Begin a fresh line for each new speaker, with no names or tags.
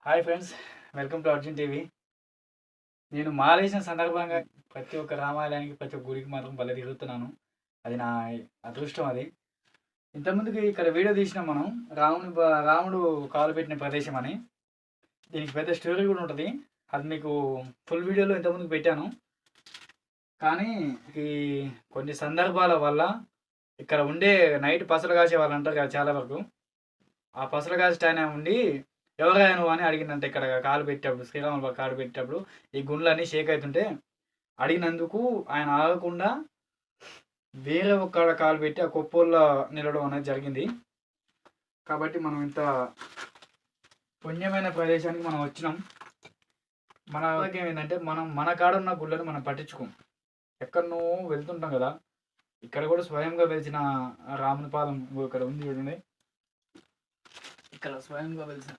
Hi friends, welcome to Arjun TV. నేను మాలేసిన సందర్భంగా ప్రతి ఒక్క రామాలయానికి, ప్రతి ఒక్క గుడికి మాత్రం భలే తిరుగుతున్నాను. అది నా అదృష్టం. అది ఇంతకుముందుకి ఇక్కడ వీడియో తీసినాం మనం, రాముడు కాలు పెట్టిన ప్రదేశం అని. దీనికి పెద్ద స్టోరీ కూడా ఉంటుంది. అది మీకు ఫుల్ వీడియోలో ఇంతకుముందుకు పెట్టాను. కానీ ఈ కొన్ని సందర్భాల వల్ల ఇక్కడ ఉండే నైట్ పసలు కాసే వాళ్ళు అంటారు కదా, చాలా వరకు ఆ పసలు కాసే ఆయన ఉండి ఎవరైనా నువ్వు అని అడిగినంత, ఇక్కడ కాలు పెట్టేటప్పుడు, శ్రీరాములు కాలు పెట్టేటప్పుడు ఈ గుండ్లన్నీ షేక్ అవుతుంటే అడిగినందుకు ఆయన ఆగకుండా వేరే ఒక్కడ కాలు పెట్టి ఆ కొప్పోల్లో నిలవడం అనేది జరిగింది. కాబట్టి మనం ఇంత పుణ్యమైన ప్రదేశానికి మనం వచ్చినాం. మన ఏంటంటే మన కాడ ఉన్న గుళ్ళని మనం పట్టించుకోం. ఎక్కడనో వెళ్తుంటాం కదా, ఇక్కడ కూడా స్వయంగా వెలిసిన రాముని పాదం ఇక్కడ ఉంది చూడండి. ఇక్కడ స్వయంగా వెలిసిన